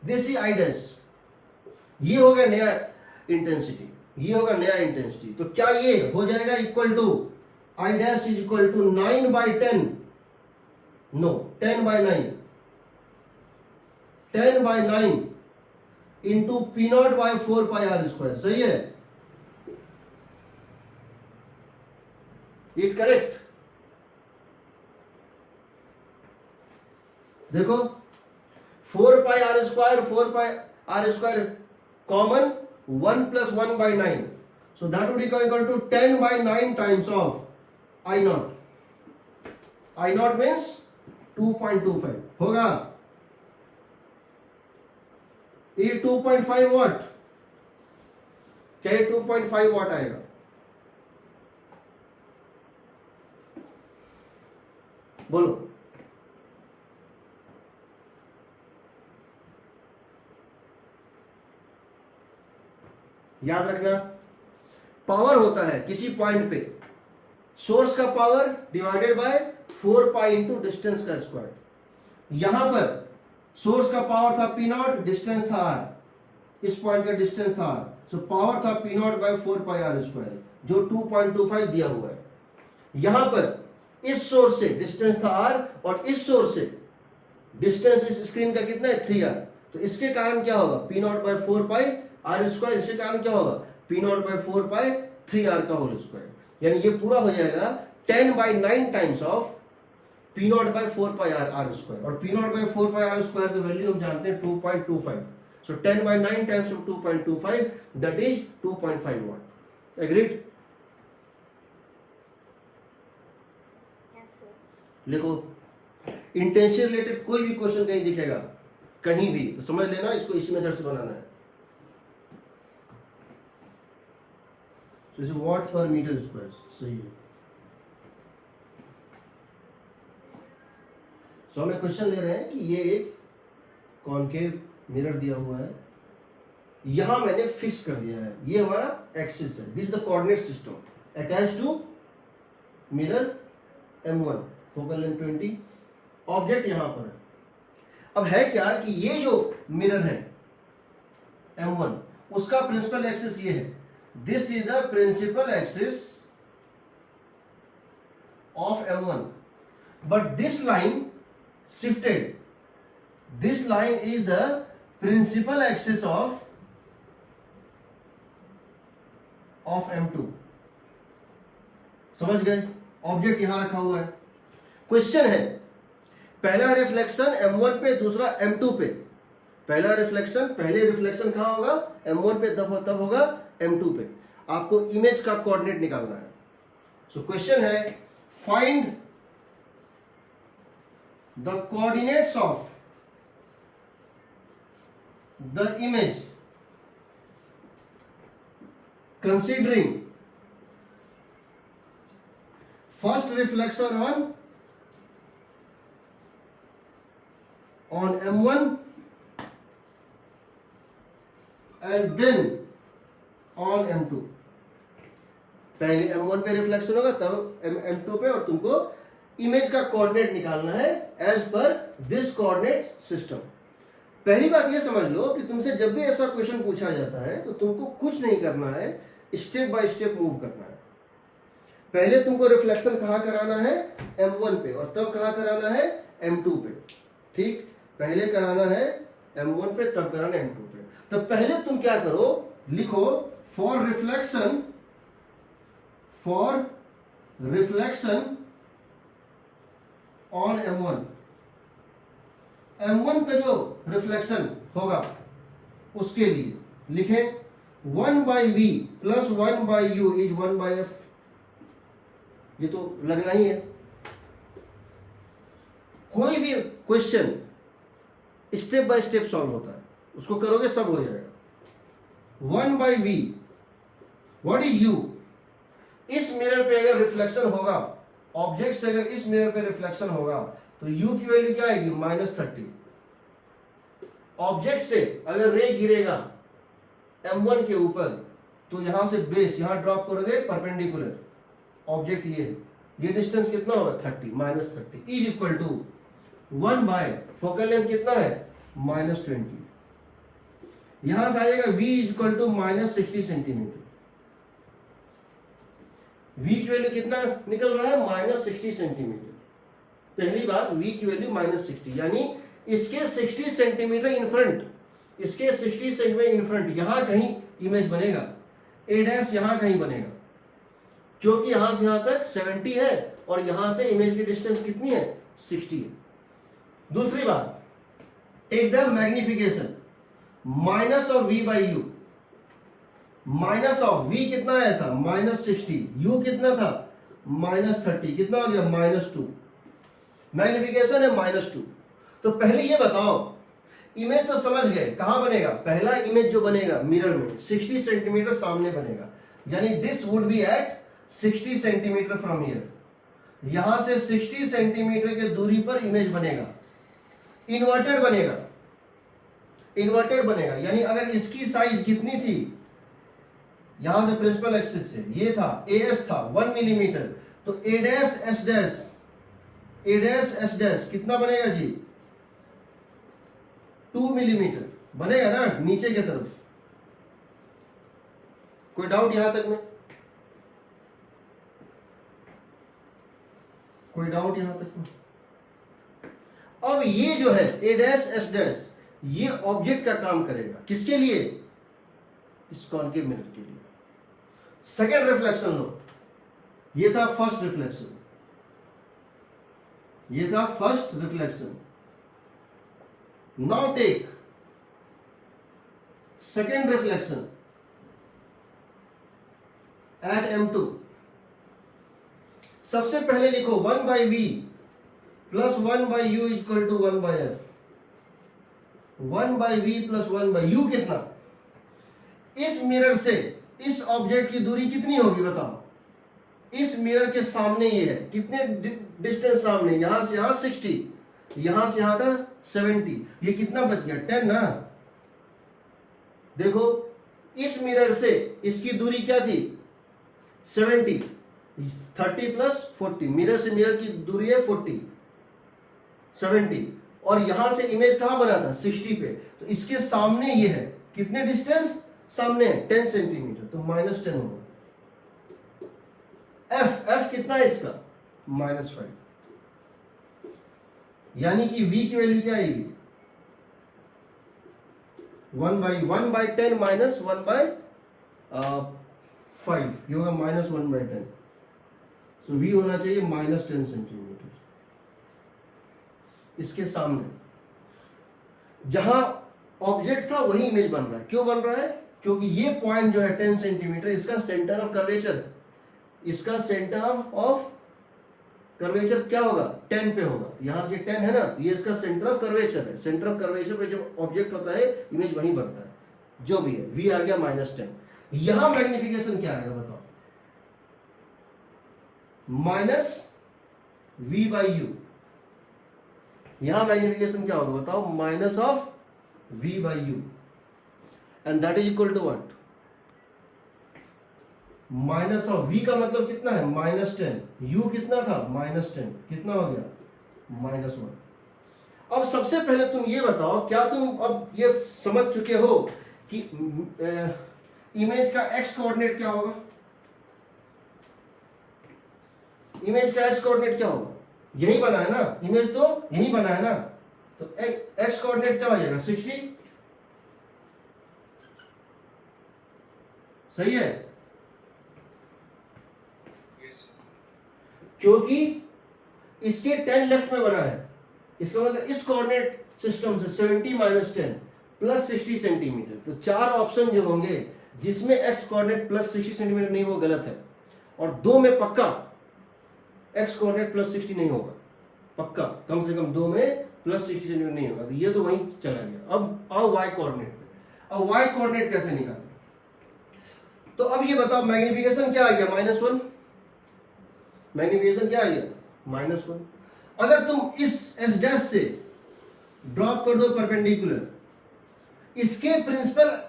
[SPEAKER 1] दिस इज आई डैश, ये हो गया नया इंटेंसिटी, ये होगा नया इंटेंसिटी। तो क्या ये हो जाएगा equal to I dash is equal to 9/10, no 10/9, 10/9 into P not by 4 pi R square. सही है? It correct? देखो 4 pi R square, 4 pi R square common, 1 plus 1/9, so that would equal to 10/9 times of I naught. I naught means 2.25 होगा। ये 2.5 वाट, क्या ये 2.5 वाट आएगा? बोलो। याद रखना, पावर होता है किसी पॉइंट पे सोर्स का power divided by 4 pi into distance का स्क्वायर। यहां पर सोर्स का पावर था पी नॉट, डिस्टेंस था r, इस पॉइंट का डिस्टेंस था r, सो पावर था P not by 4 pi R square जो 2.25 दिया हुआ है। यहां पर इस सोर्स से डिस्टेंस था r और इस सोर्स से डिस्टेंस इस स्क्रीन का कितना है 3r, तो इसके कारण क्या होगा P not by 4 pi R square, इसके कारण क्या होगा P not by 4 pi 3r का होल स्क्वायर, यानी ये पूरा हो जाएगा 10/9 times of P not by 4 pi R square, और P not by 4 pi R square की वैल्यू हम जानते हैं 2.25, so 10/9 times of 2.25 that is 2.5 watt. Agreed?
[SPEAKER 2] Yes, sir.
[SPEAKER 1] लिखो, इंटेंसिटी रिलेटेड कोई भी क्वेश्चन कहीं दिखेगा कहीं भी तो समझ लेना इसको इसी मेथड से बनाना है। जैसे वॉट पर मीटर स्क्वायर, सही है। हमें क्वेश्चन ले रहे हैं कि ये एक कॉनकेव मिरर दिया हुआ है यहां मैंने फिक्स कर दिया है, ये हमारा एक्सिस है, this the coordinate system attach to mirror M1, focal length 20, object यहां पर है। अब है क्या कि ये जो मिरर है M1, उसका प्रिंसिपल एक्सिस ये है, this is the principal axis of M1, but this line shifted, this line is the principal axis of M2। समझ गए? ऑब्जेक्ट यहां रखा हुआ है। क्वेश्चन है, पहला रिफ्लेक्शन M1 पे, दूसरा M2 पे। पहला रिफ्लेक्शन, पहले रिफ्लेक्शन कहां होगा? M1 पे, तब होगा M2 पे। आपको इमेज का कोऑर्डिनेट निकालना है। सो क्वेश्चन है, find the coordinates of the image considering first reflection on M1 and then on M2। पहले M1 पे रिफ्लेक्शन होगा, तब M2 पे, और तुमको इमेज का कोऑर्डिनेट निकालना है as per this coordinate system. पहली बात ये समझ लो कि तुमसे जब भी ऐसा क्वेश्चन पूछा जाता है तो तुमको कुछ नहीं करना है, स्टेप बाय स्टेप मूव करना है। पहले तुमको रिफ्लेक्शन कहां कराना है? M1 पे, और तब कहां कराना है? M2 पे। ठीक, पहले कराना है M1 पे, तब कराना है M2 पे। तो पहले तुम क्या करो, लिखो फॉर रिफ्लेक्शन ऑन M1 पे जो रिफ्लेक्शन होगा उसके लिए लिखें 1/v plus 1/u is 1/f। ये तो लगना ही है। कोई भी question step by step solve होता है, उसको करोगे सब हो जाएगा। 1/v, what is u? इस मिरर पे अगर रिफ्लेक्शन होगा, ऑब्जेक्ट से अगर इस मिरर पे रिफ्लेक्शन होगा तो u की वैल्यू क्या आएगी? -30। ऑब्जेक्ट से अगर रे गिरेगा M1 के ऊपर तो यहां से बेस यहां ड्रॉप करोगे परपेंडिकुलर, ऑब्जेक्ट ये डिस्टेंस कितना होगा? 30, -30 is equal to 1/, focal length कितना है? -20। यहां से आएगा v is equal to -60 centimetre. v की वैल्यू कितना निकल रहा है? -60 सेंटीमीटर। पहली बात, v की वैल्यू -60, यानी इसके 60 सेंटीमीटर इन फ्रंट, इसके 60 सेंटीमीटर इन फ्रंट यहां कहीं इमेज बनेगा, a' यहां कहीं बनेगा, क्योंकि यहां से यहां तक 70 है और यहां से इमेज की डिस्टेंस कितनी है? 60 है। दूसरी बात, take the magnification minus of v/u। Minus of v कितना आया था? -60, u कितना था? -30, कितना हो गया? -2। मैग्निफिकेशन है -2। तो पहले ये बताओ, इमेज तो समझ गए कहां बनेगा? पहला इमेज जो बनेगा मिरर में 60 सेंटीमीटर सामने बनेगा, यानी this would be at 60 centimetre from here. यहां से 60 सेंटीमीटर के दूरी पर इमेज बनेगा, इन्वर्टेड बनेगा, यानी अगर इसकी साइज कितनी थी, यहां से प्रिंसिपल एक्सिस से ये था AS था 1 मिलीमीटर, तो A', कितना बनेगा जी? 2 मिलीमीटर बनेगा ना नीचे की तरफ। कोई डाउट यहां तक में? कोई डाउट यहां तक में? अब ये जो है A', ये ऑब्जेक्ट का काम करेगा, किसके लिए? इस कॉनकेव मिरर के लिए। सेकेंड रिफ्लेक्शन लो, ये था फर्स्ट रिफ्लेक्शन, ये था first reflection. Now take second reflection at M2। सबसे पहले लिखो 1/v plus 1/u equal to 1/f। 1/v plus 1/u कितना? इस मिरर से इस ऑब्जेक्ट की दूरी कितनी होगी बताओ? इस मिरर के सामने ये है, कितने डिस्टेंस सामने? यहां से यहां 60, यहां से यहां तक 70, ये कितना बच गया? 10 ना। देखो इस मिरर से इसकी दूरी क्या थी 70, 30 प्लस 40, मिरर से मिरर की दूरी है 40, 70, और यहां से इमेज कहां बना था 60 पे, तो इसके सामने ये है, कितने डिस्टेंस सामने है 10 सेंटीमीटर, तो -10 होगा। एफ कितना है इसका -5, यानी कि v की वैल्यू क्या आएगी 1/10 माइनस 1/5, ये होगा -1/10, सो v होना चाहिए -10 सेंटीमीटर। इसके सामने जहां ऑब्जेक्ट था वही इमेज बन रहा है। क्यों बन रहा है? क्योंकि ये पॉइंट जो है 10 सेंटीमीटर, इसका सेंटर ऑफ कर्वेचर, इसका सेंटर ऑफ कर्वेचर क्या होगा 10 पे होगा। यहां से 10 है ना, ये इसका सेंटर ऑफ कर्वेचर है। सेंटर ऑफ कर्वेचर पे जब ऑब्जेक्ट होता है इमेज वहीं बनता है, जो भी है। v आ गया -10। यहां मैग्निफिकेशन क्या आएगा बताओ, -v/u। यहां मैग्निफिकेशन क्या होगा बताओ, -v/u, and that is equal to what, -v का मतलब कितना है -10, u कितना था -10, कितना हो गया -1। अब सबसे पहले तुम ये बताओ, क्या तुम अब ये समझ चुके हो कि इमेज का x कोऑर्डिनेट क्या होगा? इमेज का x कोऑर्डिनेट क्या होगा? यही बना है ना, इमेज तो यही बना है ना, तो x कोऑर्डिनेट क्या हो जाएगा 60, सही है, क्योंकि इसके 10 लेफ्ट में बना है। इसका मतलब इस कोऑर्डिनेट सिस्टम से 70 - 10 प्लस 60 सेंटीमीटर, तो 4 ऑप्शन जो होंगे जिसमें x कोऑर्डिनेट प्लस 60 सेंटीमीटर नहीं, वो गलत है। और 2 में पक्का x कोऑर्डिनेट प्लस 60 नहीं होगा, पक्का, कम से कम 2 में प्लस 60 सेंटीमीटर नहीं होगा, तो ये तो वहीं चला गया। अब आओ y कोऑर्डिनेट पे। अब y कोऑर्डिनेट कैसे निकालें? तो अब ये बताओ मैग्निफिकेशन क्या आ गया -1, मैग्निफिकेशन क्या आ गया -1। अगर तुम इस s' से ड्रॉप कर दो परपेंडिकुलर, इसके प्रिंसिपल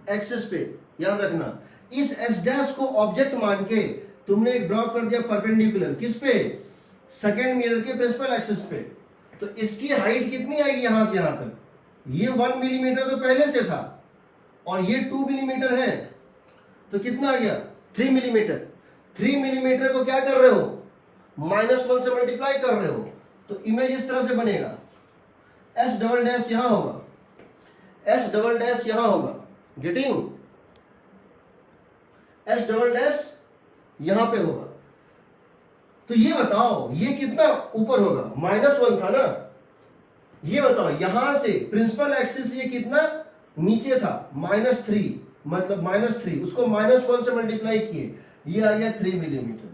[SPEAKER 1] एक्सिस पे, याद रखना, इस s' को ऑब्जेक्ट मान के तुमने ड्रॉप कर दिया परपेंडिकुलर, किस पे, सेकेंड मिरर के प्रिंसिपल एक्सिस पे, तो इसकी हाइट कितनी आएगी यहां से यहां तक, ये 1 मिलीमीटर तो पहले से था, और ये 2 मिलीमीटर है, तो कितना आ गया 3 मिलीमीटर। 3 मिलीमीटर को क्या कर रहे हो, -1 से मल्टीप्लाई कर रहे हो, तो इमेज इस तरह से बनेगा, S" यहां होगा, S" यहां होगा, गेटिंग, S" यहां पे होगा। तो ये बताओ ये कितना ऊपर होगा, -1 था ना, ये बताओ यहां से प्रिंसिपल एक्सिस ये कितना नीचे था, -3, मतलब -3, उसको -1 से मल्टीप्लाई किए, ये आ गया 3 मिलीमीटर।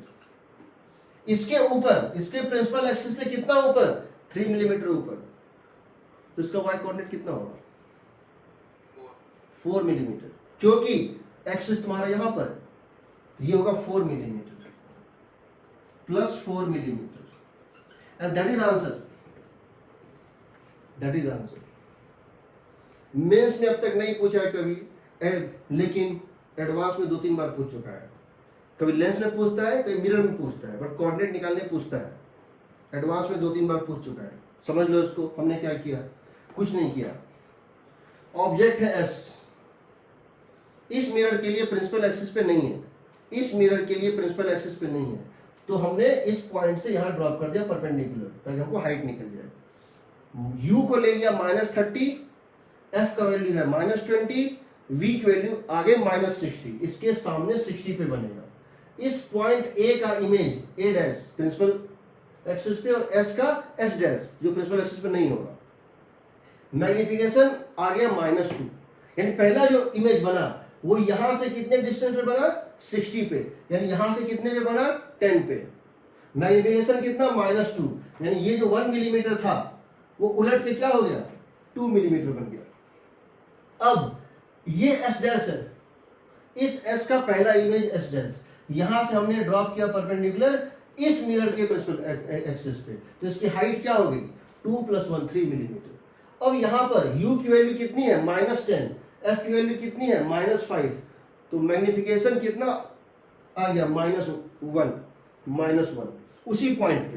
[SPEAKER 1] इसके ऊपर, इसके प्रिंसिपल एक्सिस से कितना ऊपर, 3 मिलीमीटर ऊपर, तो इसका y कोऑर्डिनेट कितना होगा 4 मिलीमीटर, क्योंकि एक्सिस तुम्हारा यहां पर, ये होगा 4 millimetre plus 4 millimetre, and that is answer, that is answer. Mains में अब तक नहीं पूछा है कभी, लेकिन एडवांस में 2-3 बार पूछ चुका है। कभी लेंस में पूछता है, कभी मिरर में पूछता है, बट कोऑर्डिनेट निकालने पूछता है। एडवांस में 2-3 बार पूछ चुका है, समझ लो इसको। हमने क्या किया, कुछ नहीं किया। ऑब्जेक्ट है S, इस मिरर के लिए प्रिंसिपल एक्सिस पे नहीं है, इस मिरर के लिए प्रिंसिपल एक्सिस पे नहीं है, तो हमने इस पॉइंट से यहां ड्रॉप कर दिया परपेंडिकुलर, ताकि हमको हाइट निकल जाए। U को ले लिया -30, F का वैल्यू है -20, V की वैल्यू आगे -60, इसके सामने 60 पे बनेगा। इस पॉइंट A का इमेज A' प्रिंसिपल एक्सिस पे, और S का S' जो प्रिंसिपल एक्सिस पे नहीं होगा। मैग्निफिकेशन आ गया -2, यानी पहला जो इमेज बना वो यहां से कितने डिस्टेंस पे बना 60 पे, यानी यहां से कितने पे बना 10 पे। मैग्निफिकेशन कितना -2, यानी ये जो 1 मिलीमीटर था वो उलट के क्या हो गया 2 मिलीमीटर बन गया। अब ये S' है, इस S का पहला इमेज S', यहां से हमने ड्रॉप किया परपेंडिकुलर इस मिरर के प्रिंसिपल एक्सिस पे, तो इसकी हाइट क्या हो गई 2 + 1 3 मिलीमीटर। अब यहां पर U की वैल्यू कितनी है -10, एफ की वैल्यू कितनी है -5, तो मैग्निफिकेशन कितना आ गया -1 उसी पॉइंट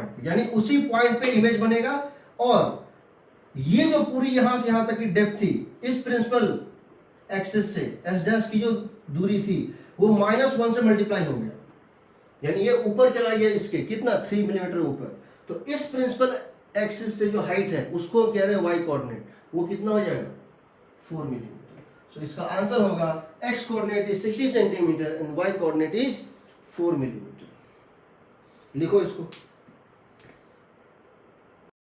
[SPEAKER 1] पे, यानी उसी पॉइंट पे इमेज बनेगा। और ये जो पूरी यहां से यहां तक की डेप्थ थी इस प्रिंसिपल एक्सिस से एस डैश की जो दूरी थी वो -1 से मल्टीप्लाई हो गया, यानी ये ऊपर चला गया इसके कितना 3 मिलीमीटर ऊपर। तो इस प्रिंसिपल एक्सिस से जो हाइट है उसको कह रहे हैं वाई कोऑर्डिनेट, वो कितना हो जाएगा 4 मिलीमीटर। सो इसका आंसर होगा X coordinate is 60 centimetre and Y coordinate is 4 millimetre. लिखो इसको।